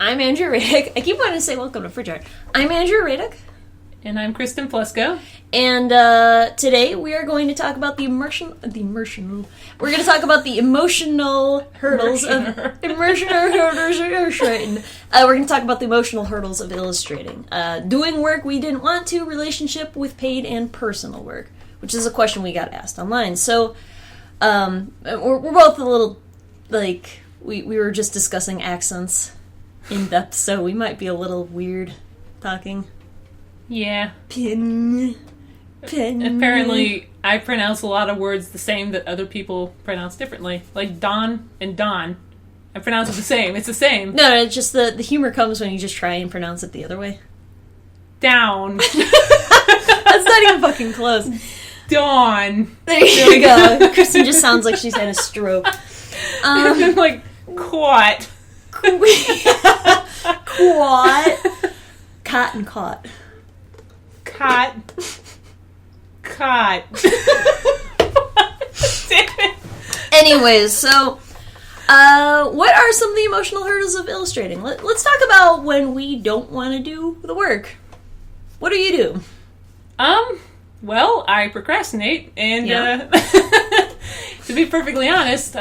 I'm Andrew Radick. I keep wanting to say welcome to Fridge Art. I'm Andrew Radick. And I'm Kristen Plesko. And today we are going to talk about the emotional hurdles of illustrating. We're going to talk about the emotional hurdles of illustrating. Doing work we didn't want to, relationship with paid and personal work, which is a question we got asked online. So, we're both a little, like, we were just discussing accents in depth, so we might be a little weird talking. Yeah. Pin. Apparently, I pronounce a lot of words the same that other people pronounce differently. Like Don and Don. I pronounce it the same. It's the same. No, it's just the humor comes when you just try and pronounce it the other way. Down. That's not even fucking close. Dawn. There you go. Kristen just sounds like she's had a stroke. Like, quat. Quat. Cot and caught. Cot. Anyways, so what are some of the emotional hurdles of illustrating? Let's talk about when we don't want to do the work. What do you do? Well, I procrastinate, and to be perfectly honest,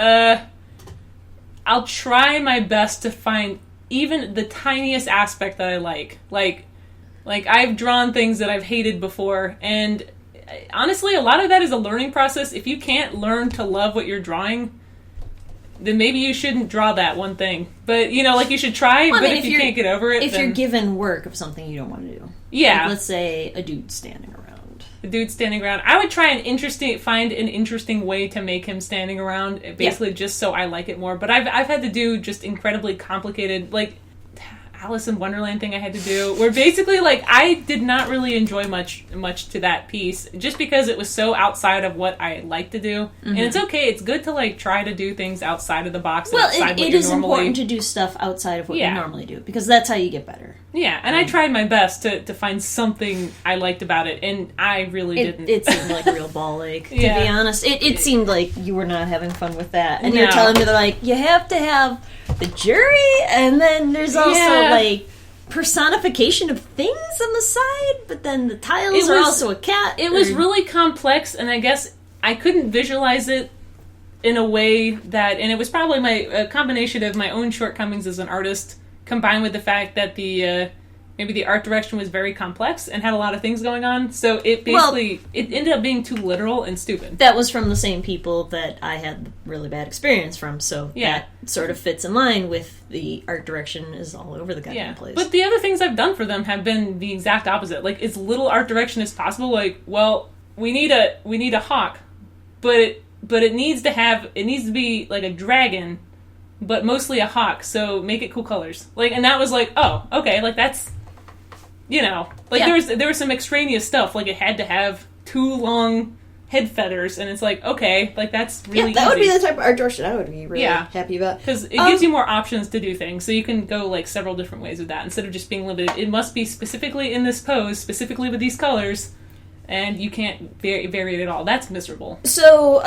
I'll try my best to find even the tiniest aspect that I like. Like I've drawn things that I've hated before, and honestly, a lot of that is a learning process. If you can't learn to love what you're drawing, then maybe you shouldn't draw that one thing. But, you should try, but if you can't get over it, if you're given work of something you don't want to do. Yeah. Like, let's say a dude standing around. A dude standing around. I would try and find an interesting way to make him standing around, basically just so I like it more. But I've had to do just incredibly complicated, like, Alice in Wonderland thing I had to do, where basically, like, I did not really enjoy much to that piece, just because it was so outside of what I like to do. Mm-hmm. And it's okay, it's good to, like, try to do things outside of the box. Well, it is important to do stuff outside of what you normally do, because that's how you get better. Yeah, and I tried my best to find something I liked about it, and I really didn't. It seemed like real ball ache, to be honest. It seemed like you were not having fun with that. And you're telling me that, like, you have to have the jury, and then there's also, like, personification of things on the side, but then the tiles are also a cat. It was really complex, and I guess I couldn't visualize it in a way that, and it was probably a combination of my own shortcomings as an artist, combined with the fact that maybe the art direction was very complex and had a lot of things going on, so it basically it ended up being too literal and stupid. That was from the same people that I had really bad experience from, so that sort of fits in line with the art direction is all over the goddamn place. But the other things I've done for them have been the exact opposite. Like, as little art direction as possible. Like, well, we need a hawk, but it needs to be like a dragon, but mostly a hawk, so make it cool colors. Like, and that was like, oh, okay, like that's, there was some extraneous stuff, like it had to have 2 long head feathers, and it's like, okay, like that's really that easy. Would be the type of art direction I would be really happy about. Because it gives you more options to do things, so you can go like several different ways with that, instead of just being limited. It must be specifically in this pose, specifically with these colors, and you can't vary it at all. That's miserable. So,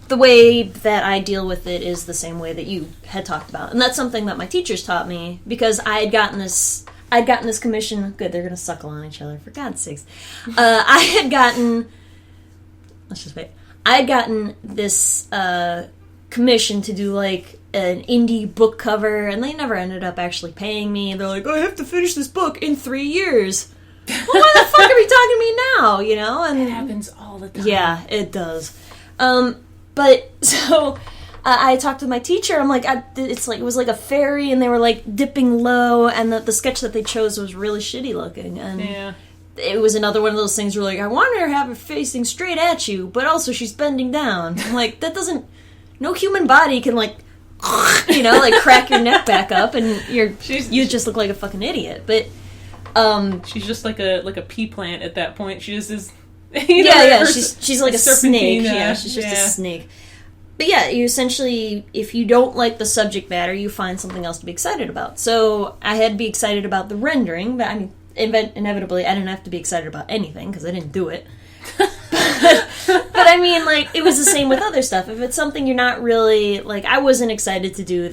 the way that I deal with it is the same way that you had talked about. And that's something that my teachers taught me, because I'd gotten this commission. Good, they're going to suckle on each other, for God's sakes. I had gotten this commission to do, like, an indie book cover, and they never ended up actually paying me. They're like, I have to finish this book in 3 years. Well, why the fuck are you talking to me now, And it happens all the time. Yeah, it does. But, so, I talked to my teacher, I'm like, it was like a fairy, and they were, like, dipping low, and the sketch that they chose was really shitty looking, and it was another one of those things where, like, I want her to have her facing straight at you, but also she's bending down. I'm like, no human body can, like, like, crack your neck back up, and you just look like a fucking idiot, but... she's just like a pea plant at that point. She just is. She's like a snake. Yeah, she's just a snake. But yeah, you essentially, if you don't like the subject matter, you find something else to be excited about. So I had to be excited about the rendering, but I mean, inevitably, I didn't have to be excited about anything because I didn't do it. But I mean, like, it was the same with other stuff. If it's something you're not really, like, I wasn't excited to do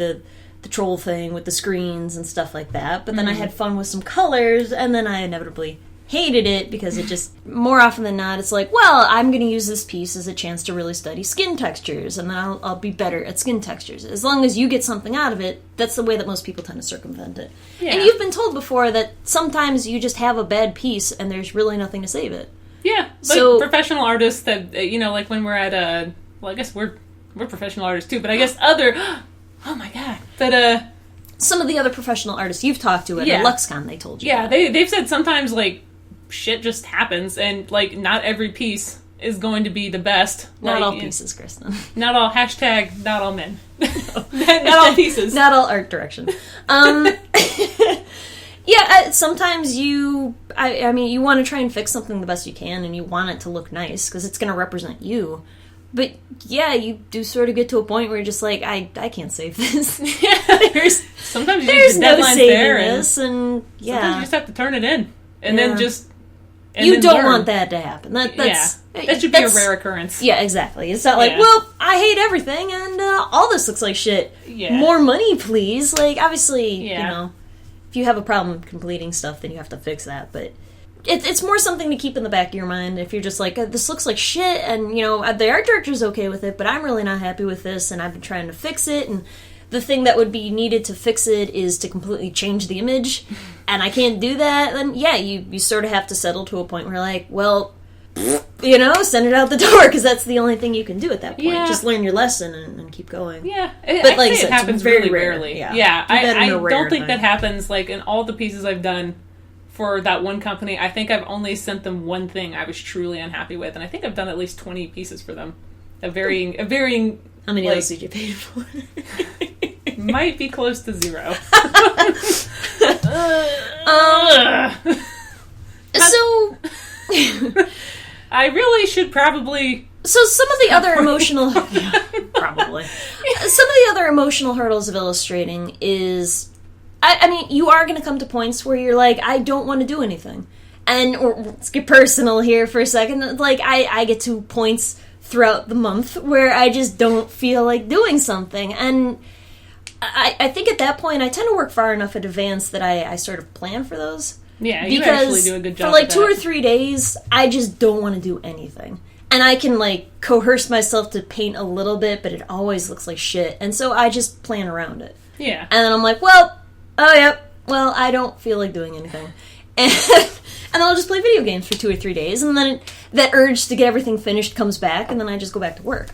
the troll thing with the screens and stuff like that. But then I had fun with some colors, and then I inevitably hated it because it just, more often than not, it's like, well, I'm going to use this piece as a chance to really study skin textures, and then I'll be better at skin textures. As long as you get something out of it, that's the way that most people tend to circumvent it. Yeah. And you've been told before that sometimes you just have a bad piece and there's really nothing to save it. Yeah, like so, professional artists that, like when we're at well, I guess we're professional artists too, but I guess oh my god, that some of the other professional artists you've talked to at LuxCon, they told you. Yeah, they've said sometimes, like, shit just happens, and, like, not every piece is going to be the best. Not all pieces, Kristen. Not all, hashtag, not all men. Not all pieces. Not all art direction. Sometimes you want to try and fix something the best you can, and you want it to look nice, because it's going to represent you. But, yeah, you do sort of get to a point where you're just like, I can't save this. Sometimes there's no saving this, and, yeah. Sometimes you just have to turn it in, and then just... You don't want that to happen. That should be a rare occurrence. Yeah, exactly. It's not like, well, I hate everything, and all this looks like shit. Yeah. More money, please. Like, obviously, if you have a problem completing stuff, then you have to fix that. But it's more something to keep in the back of your mind. If you're just like, this looks like shit, and, the art director's okay with it, but I'm really not happy with this, and I've been trying to fix it, and the thing that would be needed to fix it is to completely change the image, and I can't do that, then you sort of have to settle to a point where you're like, well, send it out the door, because that's the only thing you can do at that point. Just learn your lesson and keep going. Yeah, but like I said, it happens very rarely. Yeah, I don't think that happens, like, in all the pieces I've done for that one company. I think I've only sent them one thing I was truly unhappy with, and I think I've done at least 20 pieces for them. A varying How many of those did you pay for? Might be close to 0. So... I really should probably... So some of the other emotional... probably. Some of the other emotional hurdles of illustrating is... I mean, you are going to come to points where you're like, I don't want to do anything. And let's get personal here for a second. Like, I get to points throughout the month where I just don't feel like doing something. And I think at that point, I tend to work far enough in advance that I sort of plan for those. Yeah, you actually do a good job for like 2 or 3 days, I just don't want to do anything. And I can like coerce myself to paint a little bit, but it always looks like shit. And so I just plan around it. Yeah. And then I'm like, I don't feel like doing anything. And I'll just play video games for 2 or 3 days, and then that urge to get everything finished comes back, and then I just go back to work.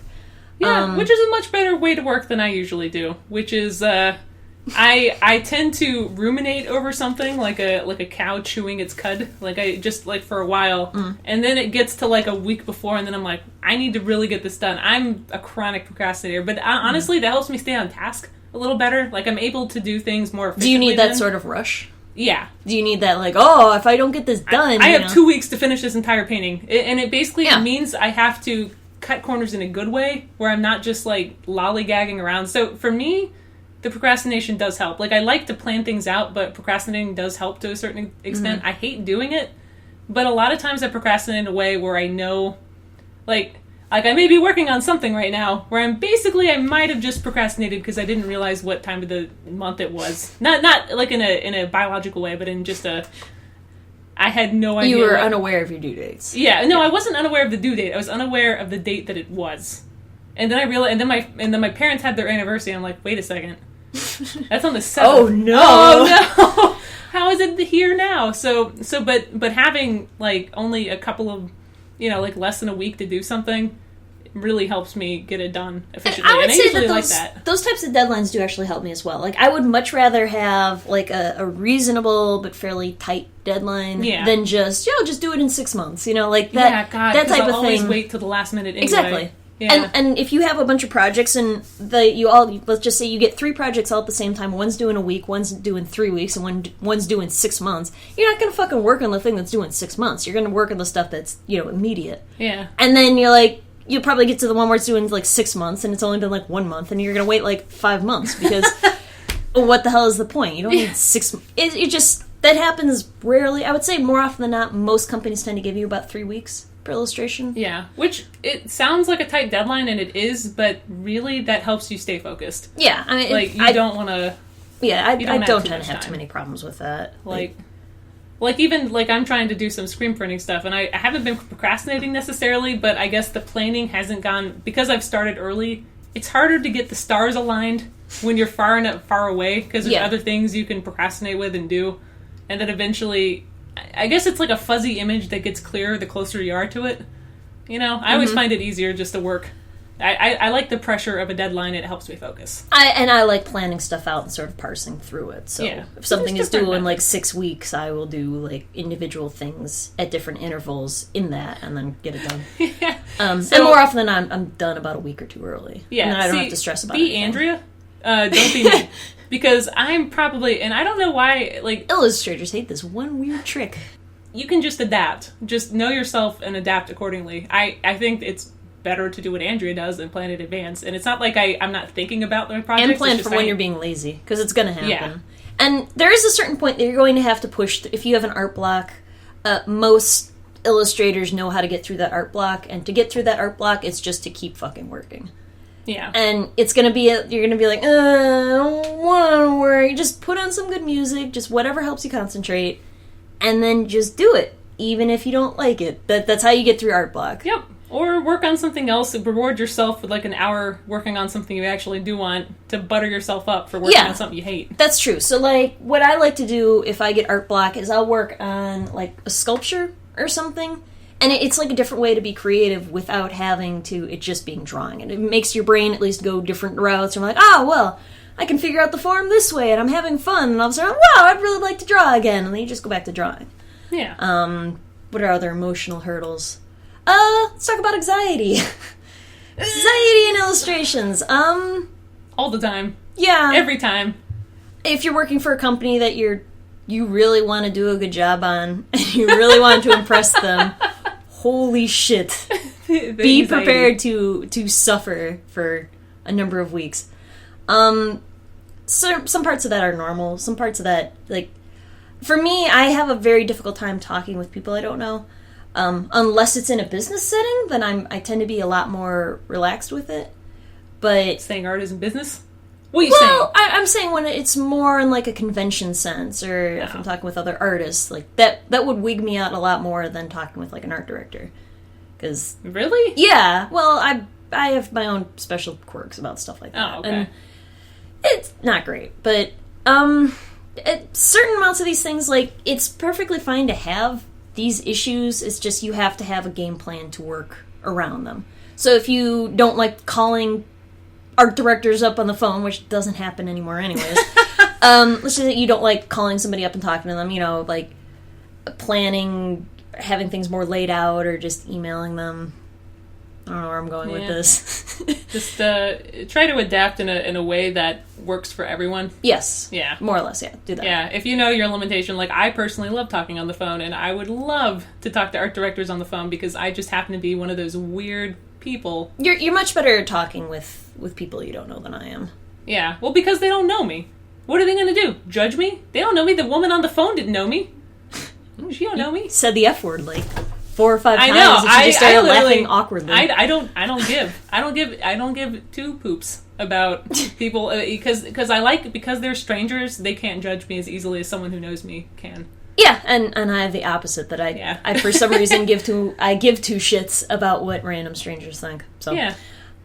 Yeah, which is a much better way to work than I usually do. Which is, I tend to ruminate over something like a cow chewing its cud. Like I just like for a while, and then it gets to like a week before, and then I'm like, I need to really get this done. I'm a chronic procrastinator, but honestly, that helps me stay on task a little better. Like I'm able to do things more efficiently. Do you need that sort of rush? Yeah. Do you need that, like, if I don't get this done... I have 2 weeks to finish this entire painting. And it basically means I have to cut corners in a good way, where I'm not just, like, lollygagging around. So, for me, the procrastination does help. Like, I like to plan things out, but procrastinating does help to a certain extent. I hate doing it, but a lot of times I procrastinate in a way where I know, like I may be working on something right now where I might have just procrastinated because I didn't realize what time of the month it was. Not like in a biological way, but in just I had no idea. You were unaware of your due dates. Yeah, no, I wasn't unaware of the due date. I was unaware of the date that it was. And then I realized, and then my parents had their anniversary, and I'm like, wait a second. That's on the 7th. Oh no. Oh no. How is it here now? But having like only a couple of, like less than a week to do something really helps me get it done efficiently. And I would say usually that those types of deadlines do actually help me as well. Like, I would much rather have like a reasonable but fairly tight deadline than just do it in 6 months. Like that. Yeah, God, that type of thing. Always wait till the last minute anyway. Exactly. Yeah. And if you have a bunch of projects and let's just say you get 3 projects all at the same time, one's due in a week, one's due in 3 weeks, and one's due in 6 months, you're not going to fucking work on the thing that's due in 6 months. You're going to work on the stuff that's, immediate. Yeah. And then you're like, you'll probably get to the one where it's due in like 6 months and it's only been like 1 month, and you're going to wait like 5 months because what the hell is the point? You don't need 6 months. It just, that happens rarely. I would say more often than not, most companies tend to give you about 3 weeks per illustration. Yeah, which it sounds like a tight deadline, and it is, but really that helps you stay focused. Yeah, I mean, like you don't want to. Yeah, I don't tend to have too many problems with that. Like even like I'm trying to do some screen printing stuff, and I haven't been procrastinating necessarily, but I guess the planning hasn't gone because I've started early. It's harder to get the stars aligned when you're far away because there's other things you can procrastinate with and do, and then eventually, I guess it's like a fuzzy image that gets clearer the closer you are to it. You know, I always find it easier just to work. I like the pressure of a deadline. It helps me focus. I like planning stuff out and sort of parsing through it. So if something is due in like 6 weeks, I will do like individual things at different intervals in that and then get it done. And more often than not, I'm done about a week or two early. Yeah, and then I don't have to stress about it. Be Andrea. Don't be me. Because I'm probably, and I don't know why, like... Illustrators hate this one weird trick. You can just adapt. Just know yourself and adapt accordingly. I think it's better to do what Andrea does and plan in advance. And it's not like I'm not thinking about my projects. And plan for when you're being lazy, because it's going to happen. Yeah. And there is a certain point that you're going to have to push. If you have an art block, most illustrators know how to get through that art block. And to get through that art block, it's just to keep fucking working. Yeah. And it's going to be, you're going to be like, I don't want to worry. Just put on some good music, just whatever helps you concentrate, and then just do it, even if you don't like it. That's how you get through art block. Yep. Or work on something else and reward yourself with like an hour working on something you actually do want to butter yourself up for working on something you hate. That's true. So like what I like to do if I get art block is I'll work on like a sculpture or something. And it's like a different way to be creative without having to it just being drawing. And it makes your brain at least go different routes. And I'm like, oh, well, I can figure out the form this way and I'm having fun. And all of a sudden, wow, I'd really like to draw again. And then you just go back to drawing. Yeah. What are other emotional hurdles? Let's talk about anxiety. Anxiety in illustrations. All the time. Yeah. Every time. If you're working for a company that you really want to do a good job on, and you really want to impress them, holy shit. Be prepared to suffer for a number of weeks. So some parts of that are normal. Some parts of that, like, for me, I have a very difficult time talking with people I don't know. Unless it's in a business setting, then I tend to be a lot more relaxed with it. But saying art isn't business? What are you saying? Well, I'm saying when it's more in like a convention sense, or if I'm talking with other artists, like that would wig me out a lot more than talking with like an art director. Because really, yeah. Well, I have my own special quirks about stuff like that. Oh, okay. And it's not great, but at certain amounts of these things, like it's perfectly fine to have these issues. It's just you have to have a game plan to work around them. So if you don't like calling art directors up on the phone, which doesn't happen anymore anyways, let's say that you don't like calling somebody up and talking to them, you know, like planning, having things more laid out, or just emailing them. I don't know where I'm going with this. Just try to adapt in a way that works for everyone. Yes. Yeah. More or less, yeah. Do that. Yeah. If you know your limitation, like I personally love talking on the phone, and I would love to talk to art directors on the phone because I just happen to be one of those weird people. You're much better at talking with people you don't know than I am. Yeah. Well, because they don't know me. What are they going to do? Judge me? They don't know me. The woman on the phone didn't know me. She don't know me. Said the F word like 4 or 5 times. I know. And she just started laughing awkwardly. I don't give two poops about people because because they're strangers, they can't judge me as easily as someone who knows me can. Yeah, and I have the opposite that I for some reason give two shits about what random strangers think. So yeah.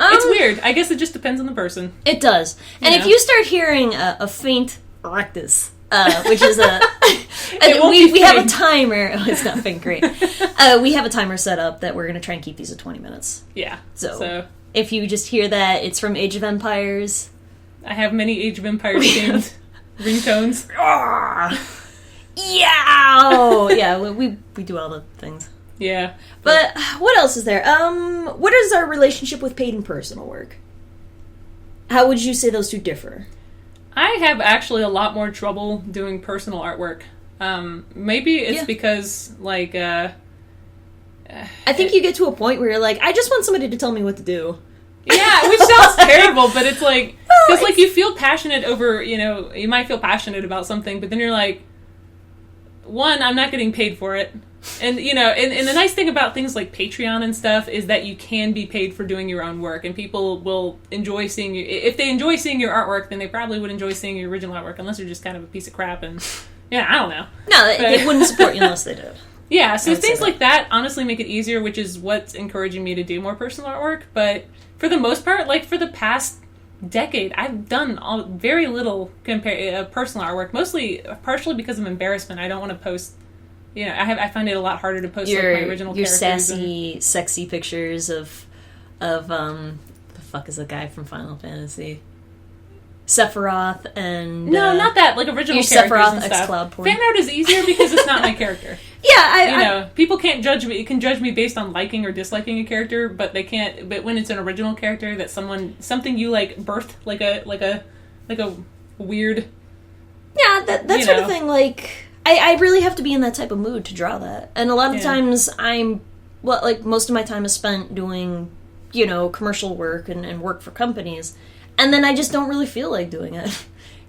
It's weird. I guess it just depends on the person. It does. And if you start hearing a faint rectus, which is we have a timer. Oh, it's not faint, great. We have a timer set up that we're going to try and keep these at 20 minutes. Yeah. So if you just hear that, it's from Age of Empires. I have many Age of Empires themed ringtones. Yeah! Yeah, we do all the things. Yeah. But what else is there? What is our relationship with paid and personal work? How would you say those two differ? I have actually a lot more trouble doing personal artwork. Maybe it's because, like, I think you get to a point where you're like, I just want somebody to tell me what to do. Yeah, which sounds terrible, but it's like, because, like, you feel passionate over, you might feel passionate about something, but then you're like, one, I'm not getting paid for it. And, and the nice thing about things like Patreon and stuff is that you can be paid for doing your own work, and people will enjoy seeing you. If they enjoy seeing your artwork, then they probably would enjoy seeing your original artwork, unless you're just kind of a piece of crap, and, I don't know. No, they wouldn't support you unless they did. Yeah, so things like that honestly make it easier, which is what's encouraging me to do more personal artwork, but for the most part, like, for the past decade, I've done very little personal artwork, partially because of embarrassment. I don't want to post... I find it a lot harder to post my original characters. Your sassy, sexy pictures of the fuck is the guy from Final Fantasy? Sephiroth and... No, not that. Like, original characters Sephiroth and stuff. X-Cloud porn. Fan art is easier because it's not my character. Yeah, people can't judge me. You can judge me based on liking or disliking a character, but they can't... But when it's an original character that something you, like, birthed, like a weird... Yeah, that sort of thing, like... I really have to be in that type of mood to draw that. And a lot of times most of my time is spent doing, commercial work and work for companies. And then I just don't really feel like doing it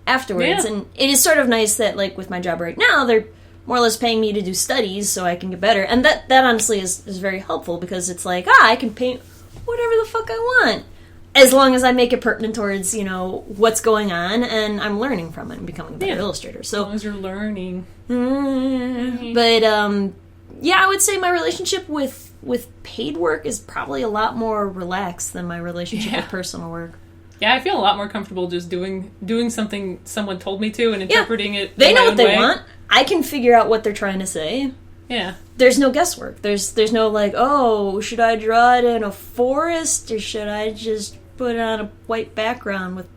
afterwards. Yeah. And it is sort of nice that, like, with my job right now, they're more or less paying me to do studies so I can get better. And that honestly is very helpful because it's like, I can paint whatever the fuck I want. As long as I make it pertinent towards, what's going on, and I'm learning from it and becoming a better illustrator. So, as long as you're learning. But, I would say my relationship with paid work is probably a lot more relaxed than my relationship with personal work. Yeah, I feel a lot more comfortable just doing something someone told me to and interpreting it They know what they want. I can figure out what they're trying to say. Yeah. There's no guesswork. There's no, like, oh, should I draw it in a forest, or should I just put it on a white background with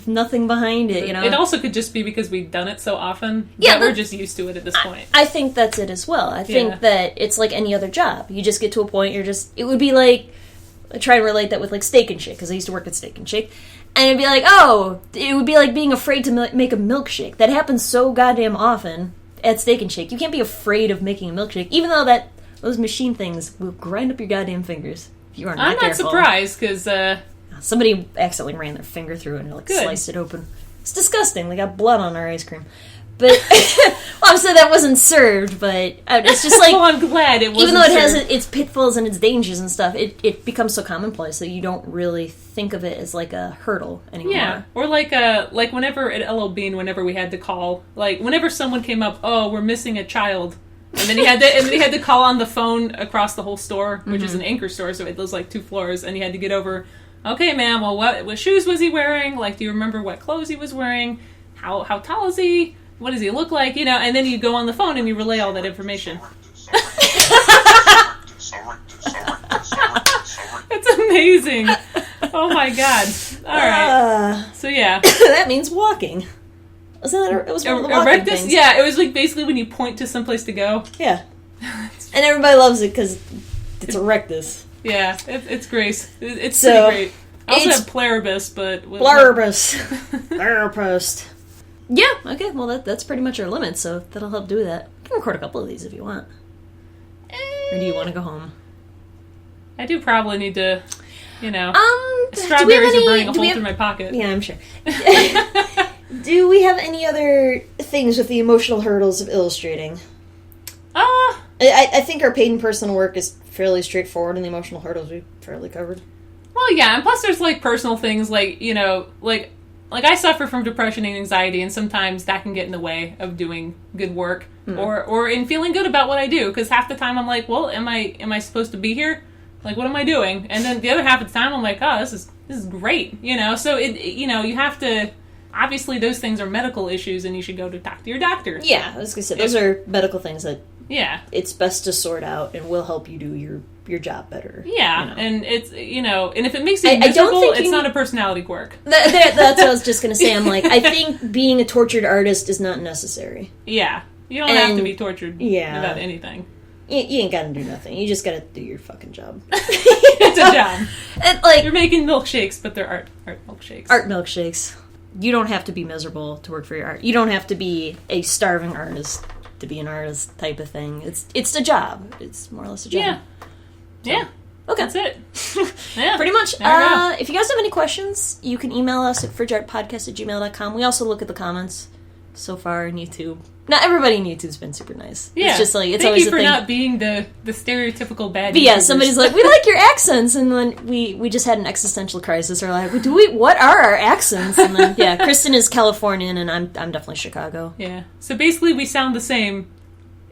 nothing behind it, It also could just be because we've done it so often that we're just used to it at this point. I think that's it as well. I think that it's like any other job. You just get to a point, it would be like, I try to relate that with, like, Steak and Shake, because I used to work at Steak and Shake, and it'd be like, it would be like being afraid to make a milkshake. That happens so goddamn often at Steak and Shake. You can't be afraid of making a milkshake, even though those machine things will grind up your goddamn fingers if you are not careful. I'm not surprised, because... somebody accidentally ran their finger through it and, like, sliced it open. It's disgusting. They got blood on our ice cream. But, obviously that wasn't served, but it's just like... well, I'm glad it wasn't even though it has served. its pitfalls and its dangers and stuff, it becomes so commonplace that you don't really think of it as, like, a hurdle anymore. Yeah, or like whenever at LL Bean, whenever we had to call, like, whenever someone came up, we're missing a child, and then he had to call on the phone across the whole store, which is an Anchor store, so it was like 2 floors, and he had to get over... Okay, ma'am, well, what shoes was he wearing? Like, do you remember what clothes he was wearing? How tall is he? What does he look like? And then you go on the phone and you relay all that information. That's amazing. Oh, my God. All right. So, yeah. That means walking. It was one of the walking things. Yeah, it was like basically when you point to someplace to go. Yeah. And everybody loves it because it's erectus. Yeah, it's great. It's pretty great. I also have Pluribus, but... Pluribus. Yeah, okay, well, that's pretty much our limit, so that'll help do that. You can record a couple of these if you want. Or do you want to go home? I do probably need to, strawberries are burning a hole through my pocket. Yeah, I'm sure. Do we have any other things with the emotional hurdles of illustrating? I think our paid and personal work is fairly straightforward, and the emotional hurdles we've fairly covered. Well, yeah, and plus there's, like, personal things, like, like I suffer from depression and anxiety, and sometimes that can get in the way of doing good work, or in feeling good about what I do, because half the time I'm like, well, am I supposed to be here? Like, what am I doing? And then the other half of the time I'm like, oh, this is great, so you have to... Obviously, those things are medical issues, and you should go to talk to your doctor. Yeah, I was going to say, those are medical things that it's best to sort out and will help you do your job better. Yeah, and it's, and if it makes you miserable, it's not a personality quirk. That's what I was just going to say. I'm like, I think being a tortured artist is not necessary. Yeah, you don't have to be tortured about anything. You ain't got to do nothing. You just got to do your fucking job. It's a job. And, like, you're making milkshakes, but they're art milkshakes. Art milkshakes. You don't have to be miserable to work for your art. You don't have to be a starving artist to be an artist type of thing. It's a job. It's more or less a job. Yeah. So, yeah. Okay. That's it. Yeah. Pretty much. If you guys have any questions, you can email us at fridgeartpodcast@gmail.com. We also look at the comments so far in YouTube. Not everybody in YouTube's been super nice. Yeah. It's just like, it's Thank always you a for thing. not being the stereotypical bad But yeah, YouTubers. somebody's like, we like your accents, and then we just had an existential crisis. We're like, what are our accents? And then, yeah, Kristen is Californian, and I'm definitely Chicago. Yeah. So basically we sound the same,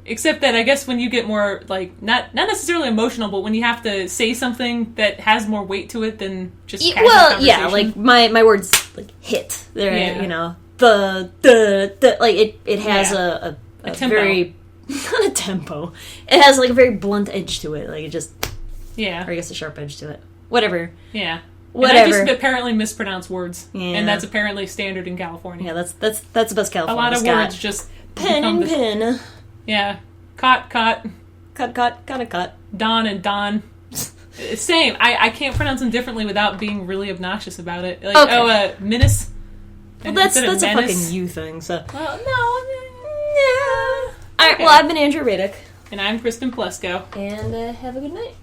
except that I guess when you get more, like, not necessarily emotional, but when you have to say something that has more weight to it than just casual conversation. Yeah, like, my words, like, hit. They're, you know, the, like, it has a tempo. very, not a tempo. It has, like, a very blunt edge to it. Like, it just, yeah. or I guess a sharp edge to it. Whatever. Yeah. Whatever. And I just apparently mispronounce words. Yeah. And that's apparently standard in California. Yeah, that's the best California. A lot of words just... Pen and pin. Yeah. Cot. Cut. Don and Don. Same. I can't pronounce them differently without being really obnoxious about it. Like, okay. Menace. Well, that's a fucking you thing, so... Well, no. Yeah. Alright, well, I've been Andrew Radick. And I'm Kristen Plesko. And have a good night.